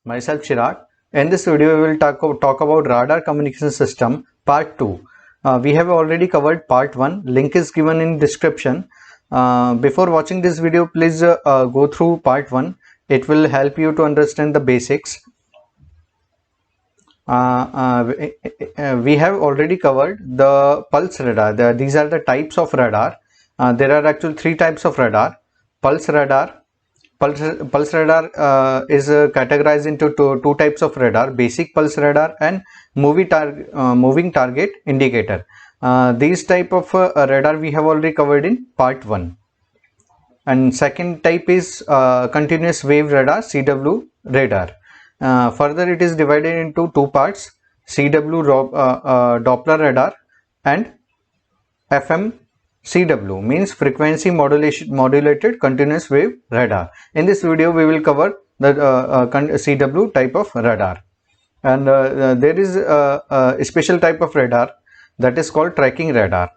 Myself Chirag. In this video, we will talk about radar communication system part 2. We have already covered part 1. Link is given in description. Before watching this video, please go through part 1. It will help you to understand the basics. We have already covered the pulse radar. These are the types of radar. There are actually 3 types of radar. Pulse radar. Pulse radar is categorized into two types of radar: basic pulse radar and moving target indicator. These type of radar we have already covered in part 1. And second type is continuous wave radar, CW radar. Further, it is divided into two parts: CW Doppler radar and FM CW, means frequency modulated continuous wave radar. In this video, we will cover the CW type of radar. And there is a special type of radar that is called tracking radar.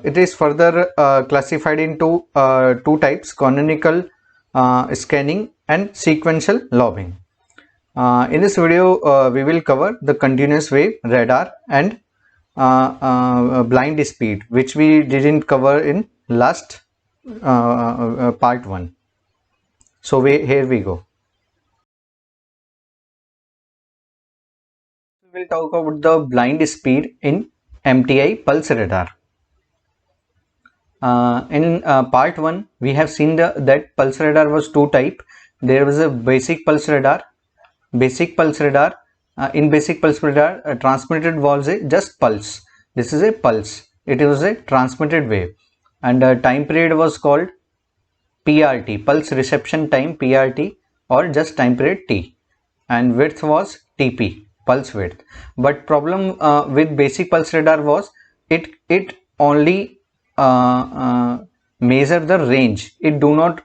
It is further classified into two types: canonical scanning and sequential lobbing. In this video, we will cover the continuous wave radar and blind speed, which we didn't cover in last part 1. So here we go. We will talk about the blind speed in MTI pulse radar. In part 1, we have seen that pulse radar was two type. There was a basic pulse radar. In basic pulse radar, transmitted was just pulse. This is a pulse. It was a transmitted wave, and time period was called PRT, pulse reception time, PRT, or just time period T, and width was TP, pulse width. But problem with basic pulse radar was it only measure the range. It do not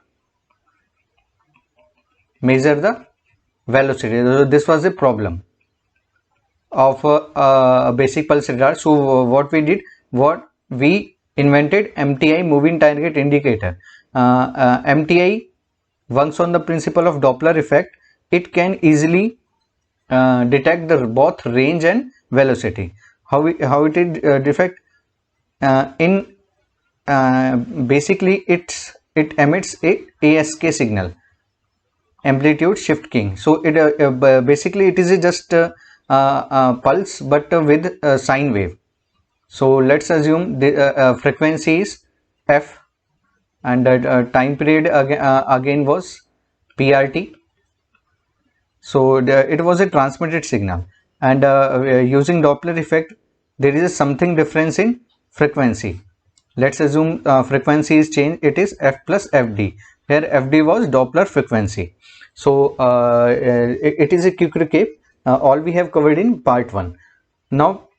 measure the velocity. So this was a problem of basic pulse radar. So what we invented MTI, moving target indicator. MTI works on the principle of Doppler effect. It can easily detect the both range and velocity. How it is detect? Basically it emits a ASK signal, amplitude shift keying. So it basically it is just pulse but with sine wave. So let's assume the frequency is f, and time period again was PRT. So it was a transmitted signal, and using Doppler effect, there is something difference in frequency. Let's assume frequency is changed. It is f plus fd. Here fd was Doppler frequency. So it is a quick recap. All we have covered in part 1. Now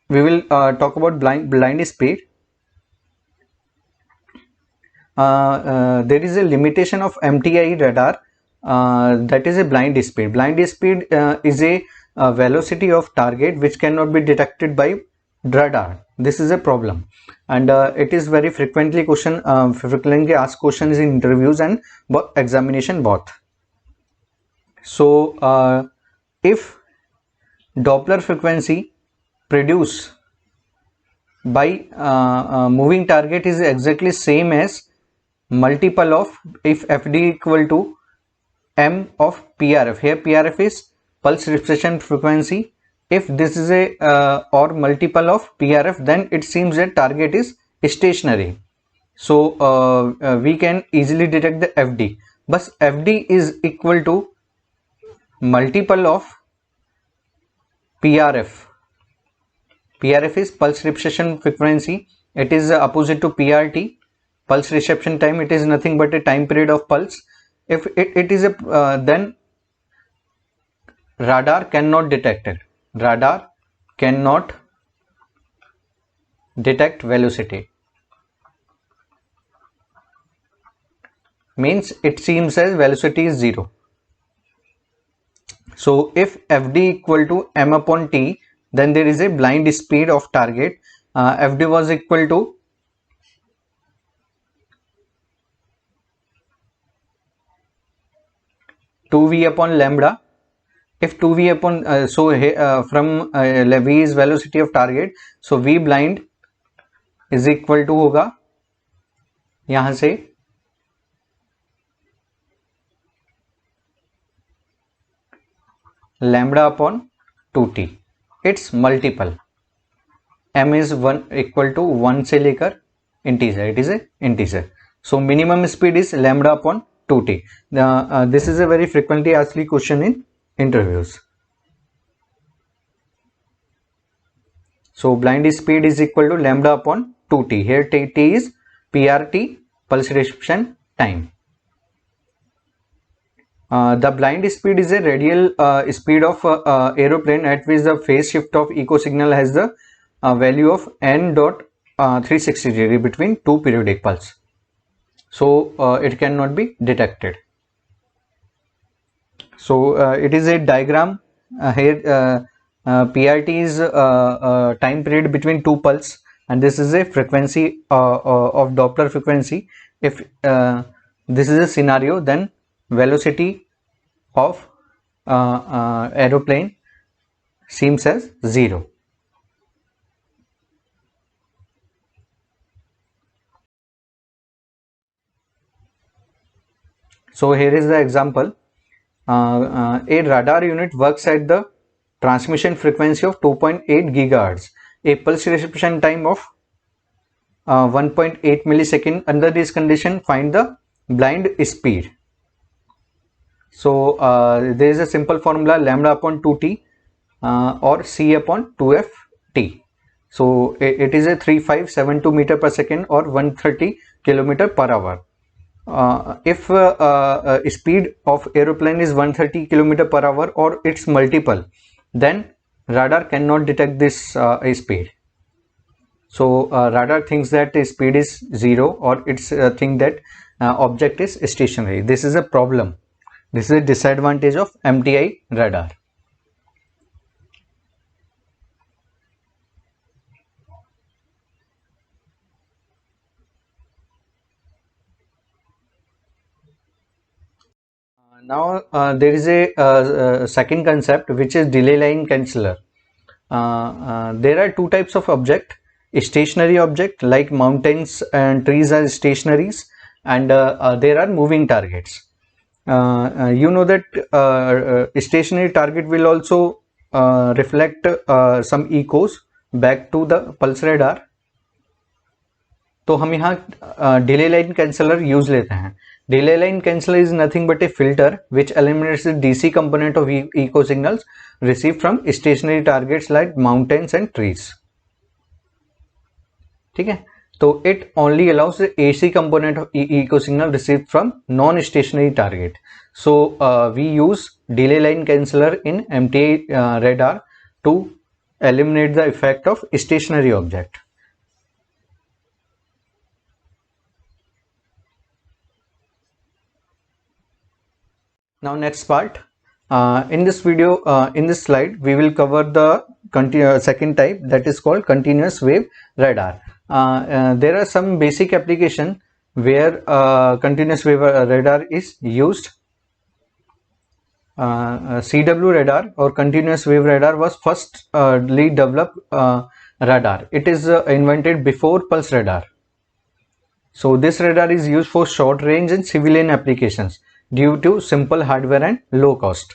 we will talk about blind speed. There is a limitation of MTI radar, that is a blind speed. Blind speed is a velocity of target which cannot be detected by radar. This is a problem, and it is very frequently asked questions in interviews and examination both. So if Doppler frequency produced by moving target is exactly same as multiple of, if fd equal to m of PRF, here PRF is pulse reception frequency. If this is a or multiple of PRF, then it seems that target is stationary. So we can easily detect the fd, but fd is equal to multiple of PRF. PRF is pulse reception frequency. It is opposite to PRT, pulse reception time. It is nothing but a time period of pulse. If it is a then radar cannot detect it. Radar cannot detect velocity. Means it seems as velocity is 0. So if fd equal to m upon t, then there is a blind speed of target. Fd was equal to 2v upon lambda. If 2v upon from v is velocity of target, so v blind is equal to होगा यहां से lambda upon 2t, its multiple. m is 1 equal to 1 से लेकर integer, it is a integer. So minimum speed is lambda upon 2t. This is a very frequently asked question in interviews. So blind speed is equal to lambda upon 2t. Here t is PRT, pulse reception time. The blind speed is a radial speed of aeroplane at which the phase shift of echo signal has the value of n dot 360 degree between two periodic pulse. So it cannot be detected. So it is a diagram here. PRT is time period between two pulse, and this is a frequency of Doppler frequency. If this is a scenario, then velocity of aeroplane seems as 0. So here is the example. A radar unit works at the transmission frequency of 2.8 gigahertz, a pulse reception time of 1.8 millisecond. Under this condition, find the blind speed. So there is a simple formula, lambda upon 2t or c upon 2ft. So it is a 3572 meter per second or 130 kilometer per hour. If speed of aeroplane is 130 kilometer per hour or its multiple, then radar cannot detect this speed. So radar thinks that the speed is 0, or it's think that object is stationary. This is a problem. This is a disadvantage of MTI radar. Now there is a second concept, which is delay line canceller. There are two types of object: stationary object like mountains and trees are stationaries, and there are moving targets. You know that stationary target will also reflect some echoes back to the pulse radar. तो हम यहाँ delay line canceller use लेते हैं. Delay line canceller is nothing but a filter which eliminates the DC component of echo signals received from stationary targets like mountains and trees. ठीक है, तो it only allows the AC component of echo signal received from non-stationary target. So we use delay line canceller in MTI radar to eliminate the effect of stationary object. Now next part, in this video, in this slide, we will cover the second type, that is called continuous wave radar. There are some basic application where continuous wave radar is used. CW radar or continuous wave radar was firstly developed radar. It is invented before pulse radar. So this radar is used for short range and civilian applications due to simple hardware and low cost.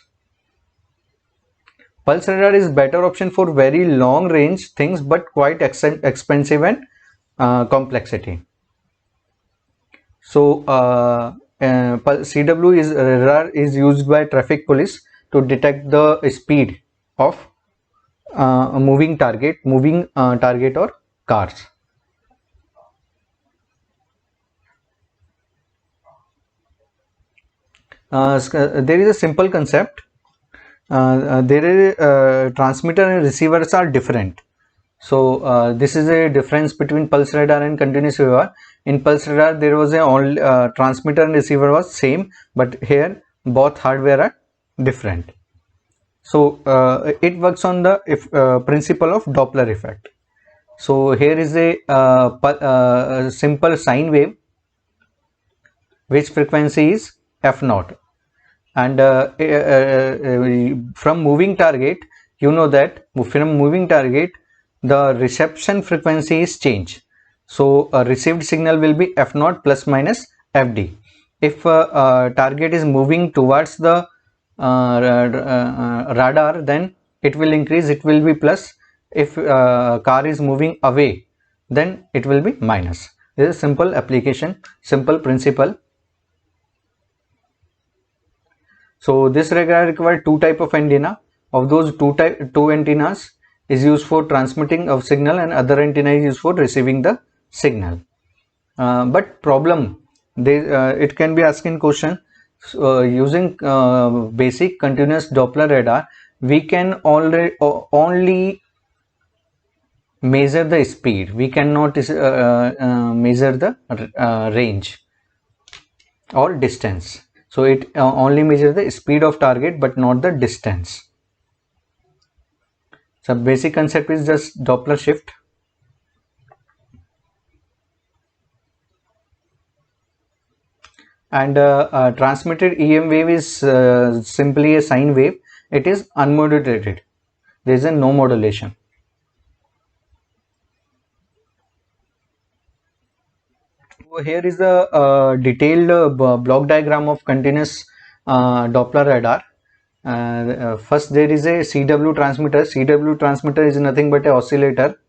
Pulse radar is better option for very long range things, but quite expensive and complexity. So CW radar is used by traffic police to detect the speed of a moving target or cars. There is a simple concept. There is transmitter and receivers are different. So this is a difference between pulse radar and continuous wave radar. In pulse radar, there was a only transmitter and receiver was same, but here both hardware are different. So it works on the principle of Doppler effect. So here is a simple sine wave, which frequency is f0. And from moving target, you know that from moving target the reception frequency is changed. So a received signal will be f0 plus minus fd. If target is moving towards the radar, then it will increase, it will be plus. If car is moving away, then it will be minus. This is a simple application, simple principle. So this require two type of antenna. Of those two antennas is used for transmitting of signal, and other antenna is used for receiving the signal. But problem, it can be asking question. Using basic continuous Doppler radar, we can only measure the speed. We cannot measure the range or distance. So it only measures the speed of target but not the distance. So basic concept is just Doppler shift. And transmitted EM wave is simply a sine wave. It is unmodulated. There is a no modulation. So here is a detailed block diagram of continuous Doppler radar. First there is a CW transmitter. CW transmitter is nothing but a oscillator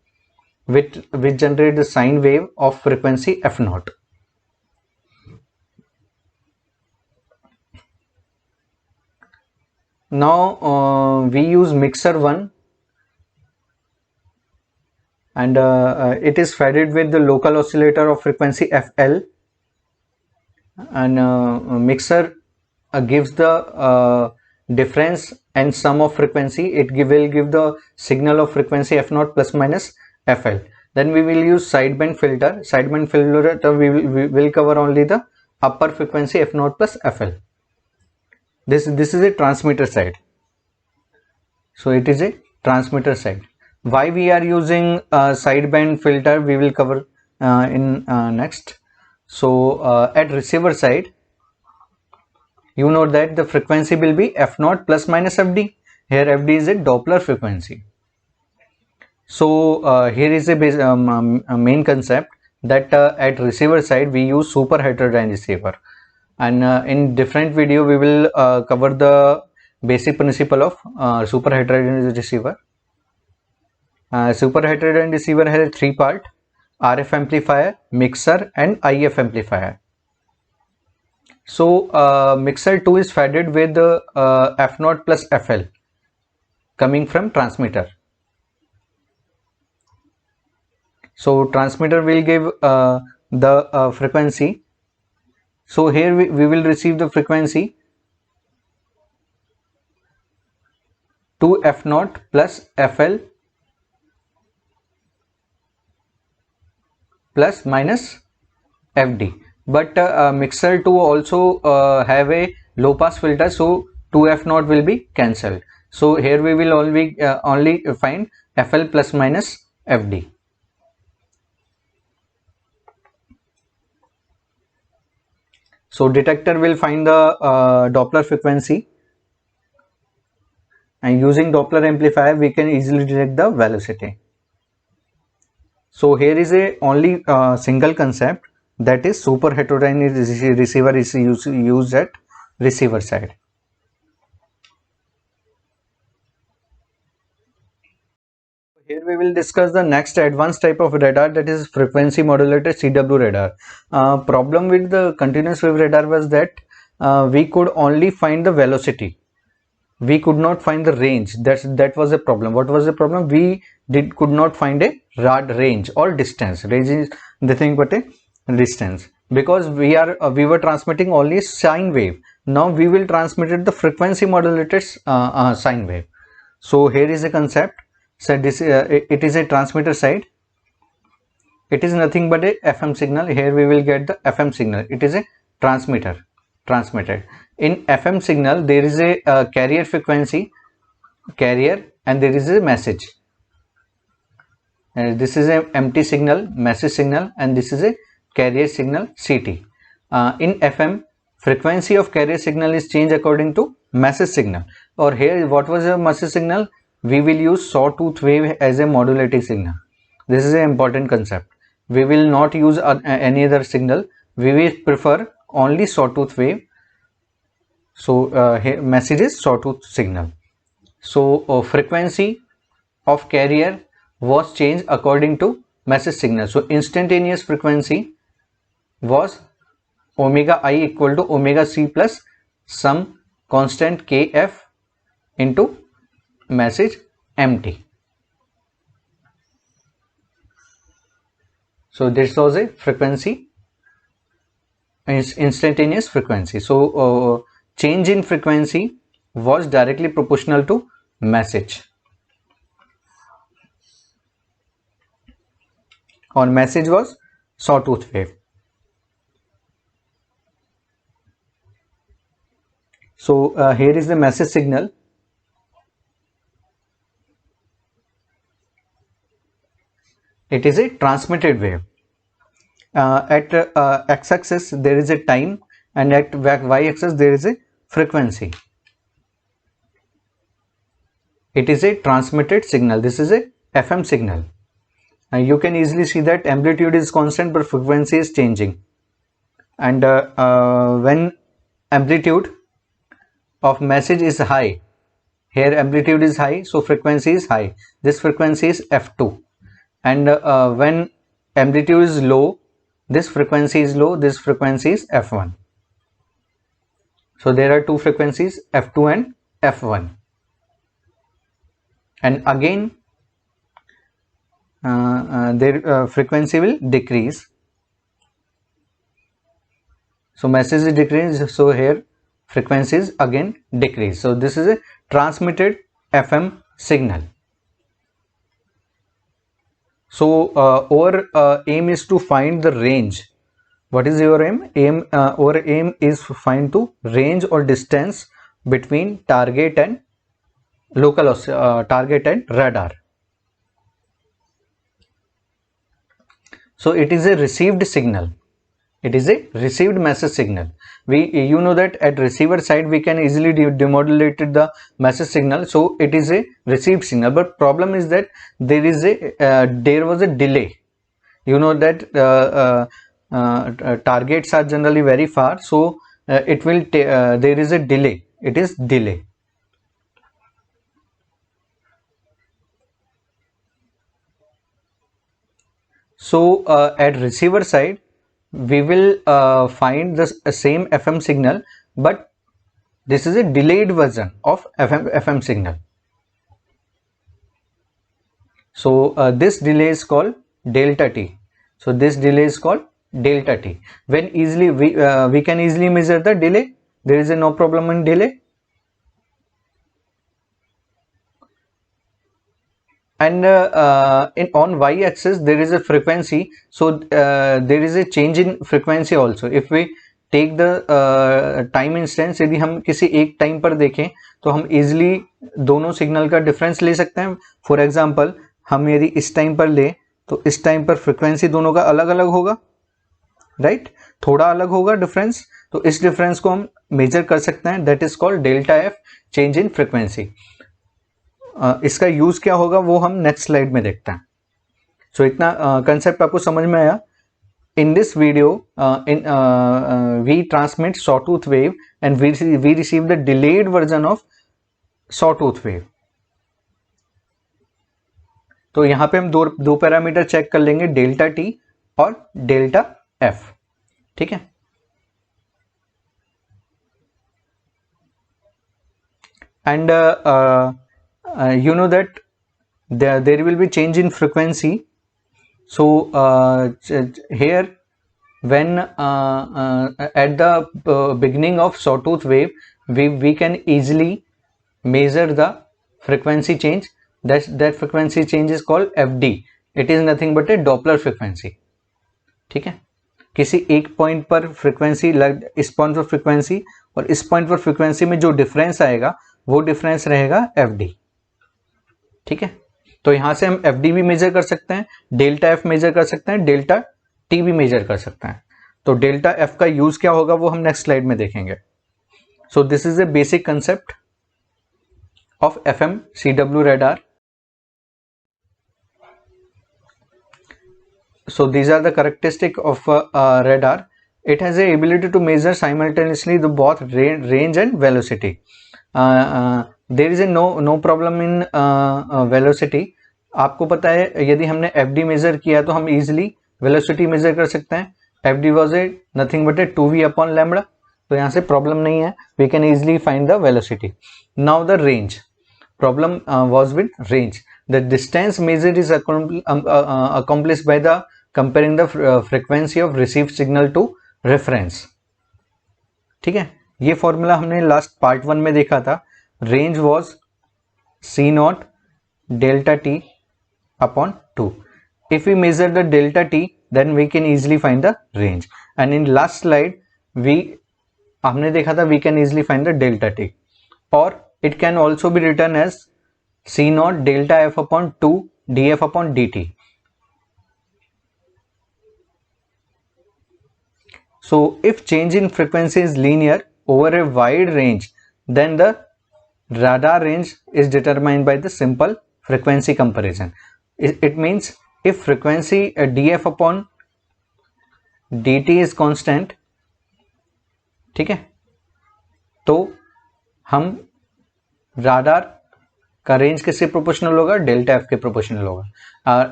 which generates the sine wave of frequency f0. Now we use mixer 1, and it is fed with the local oscillator of frequency fl, and mixer gives the difference and sum of frequency. It will give the signal of frequency f0 plus minus fl. Then we will use sideband filter. Sideband filter we will cover only the upper frequency f0 plus fl. This is a transmitter side. So it is a transmitter side. Why we are using sideband filter, we will cover in next. So at receiver side, you know that the frequency will be f0 plus minus fd. Here fd is a Doppler frequency. So here is a main concept that at receiver side we use super heterodyne receiver, and in different video we will cover the basic principle of super heterodyne receiver. Super heterodyne receiver has three part: RF amplifier, mixer and IF amplifier. So mixer 2 is fed with f0 plus fl coming from transmitter. So transmitter will give the frequency. So here we will receive the frequency 2 f0 plus fl plus minus fd. But mixer 2 also have a low pass filter, so 2f0 will be cancelled. So here we will only find fl plus minus fd. So detector will find the Doppler frequency, and using Doppler amplifier we can easily detect the velocity. So here is a only single concept, that is super heterodyne receiver is used at receiver side. Here we will discuss the next advanced type of radar, that is frequency modulated CW radar. Problem with the continuous wave radar was that we could only find the velocity. We could not find the range. That was a problem. What was the problem? We could not find a rad range or distance. Range is nothing but a distance, because we were transmitting only sine wave. Now we will transmit the frequency modulated sine wave. So here is a concept. So this it is a transmitter side. It is nothing but a FM signal. Here we will get the FM signal. It is a transmitter transmitted. In FM signal there is a carrier frequency, carrier, and there is a message. And this is a empty signal, message signal, and this is a carrier signal CT. In FM frequency of carrier signal is changed according to message signal. Or here what was the message signal? We will use sawtooth wave as a modulating signal. This is an important concept. We will not use any other signal. We will prefer only sawtooth wave. So here message is sawtooth signal. So frequency of carrier was changed according to message signal. So instantaneous frequency was omega I equal to omega c plus some constant kf into message mt. So this was a frequency, instantaneous frequency. So change in frequency was directly proportional to message. Or message was sawtooth wave. So here is the message signal. It is a transmitted wave. At x-axis there is a time, and at y-axis there is a frequency. It is a transmitted signal. This is a FM signal. You can easily see that amplitude is constant but frequency is changing. And when amplitude of message is high, here amplitude is high, so frequency is high. This frequency is f2. And when amplitude is low, this frequency is low, this frequency is f1. So there are two frequencies, f2 and f1. And again their frequency will decrease. So message is decreased, so here frequency is again decrease. So this is a transmitted FM signal. So our aim is to find the range. What is your aim? Our aim is to find the range or distance between target and local target and radar. So it is a received signal. It is a received message signal. You know that at receiver side we can easily demodulate the message signal. So it is a received signal. But problem is that there was a delay. You know that targets are generally very far. So there is a delay. It is delay. So at receiver side we will find the same FM signal, but this is a delayed version of FM signal. So this delay is called delta t. So this delay is called delta t. When easily we can easily measure the delay. There is no problem in delay. And on y-axis there is a frequency. So there is a change in frequency also. If we take the time instance, यदि हम किसी एक time पर देखें तो हम easily दोनों signal का डिफरेंस ले सकते हैं. फॉर एग्जांपल हम यदि इस टाइम पर ले तो इस टाइम पर फ्रिक्वेंसी दोनों का अलग अलग होगा, राइट? थोड़ा अलग होगा डिफरेंस. तो इस डिफरेंस को हम मेजर कर सकते हैं. That is called delta F, change in frequency. इसका यूज क्या होगा वो हम नेक्स्ट स्लाइड में देखते हैं. सो इतना कंसेप्ट आपको समझ में आया. In this video we transmit sawtooth wave and we receive the delayed version of sawtooth wave. तो यहां पे हम दो पैरामीटर चेक कर लेंगे, डेल्टा टी और डेल्टा एफ. ठीक है. And you know that there will be change in frequency. So here when at the beginning of sawtooth wave we can easily measure the frequency change. That frequency change is called FD. It is nothing but a Doppler frequency. ठीक है. किसी एक point पर frequency, इस point पर frequency और इस point पर फ्रीक्वेंसी में जो डिफरेंस आएगा वो डिफरेंस रहेगा FD. ठीक है. तो यहां से हम FD भी मेजर कर सकते हैं, डेल्टा एफ मेजर कर सकते हैं, डेल्टा टी भी मेजर कर सकते हैं. तो डेल्टा एफ का यूज क्या होगा वो हम नेक्स्ट स्लाइड में देखेंगे. So this is a basic concept of FMCW radar. So these are the characteristic of radar. It has the ability to measure simultaneously the both range and velocity. There is a no problem in velocity. आपको पता है यदि हमने FD major किया तो हम easily velocity major कर सकते हैं. FD was a nothing but a 2v upon lambda. तो यहाँ से प्रॉब्लम नहीं है. We can easily find the velocity. Now the range. Problem was with range. The distance measured is accomplished by the comparing the frequency of received signal to reference. ठीक है, ये formula हमने last part 1 में देखा था. Range was C not delta T upon 2. If we measure the delta t, then we can easily find the range. And in last slide, हमने देखा था we can easily find the delta t. Or it can also be written as C naught delta f upon 2 df upon dt. So if change in frequency is linear over a wide range, then the radar range is determined by the simple frequency comparison. It means if frequency df upon dt is constant, ठीक है, तो हम radar का range किससे proportional होगा? Delta F के proportional होगा.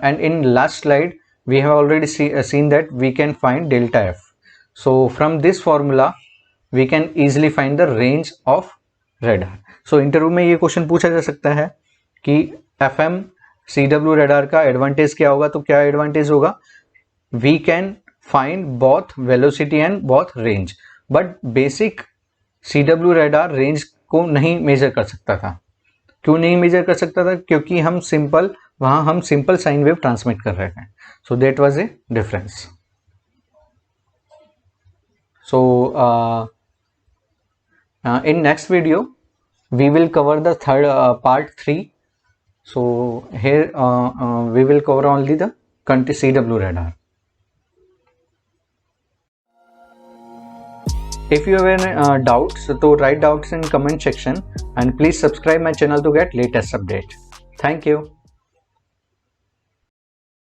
And in last slide we have already seen that we can find delta F. So from this formula we can easily find the range of radar. So interview में ये question पूछा जा सकता है कि FMCW radar का advantage क्या होगा. तो क्या एडवांटेज होगा? We can find both velocity and both range. But basic CW radar range को नहीं मेजर कर सकता था. क्यों नहीं मेजर कर सकता था? क्योंकि हम सिंपल साइन वेव ट्रांसमिट कर रहे थे. So that was a difference. So in next video we will cover the third part 3. So here we will cover only the CW radar. If you have any doubts, so write doubts in comment section and please subscribe my channel to get latest update. Thank you.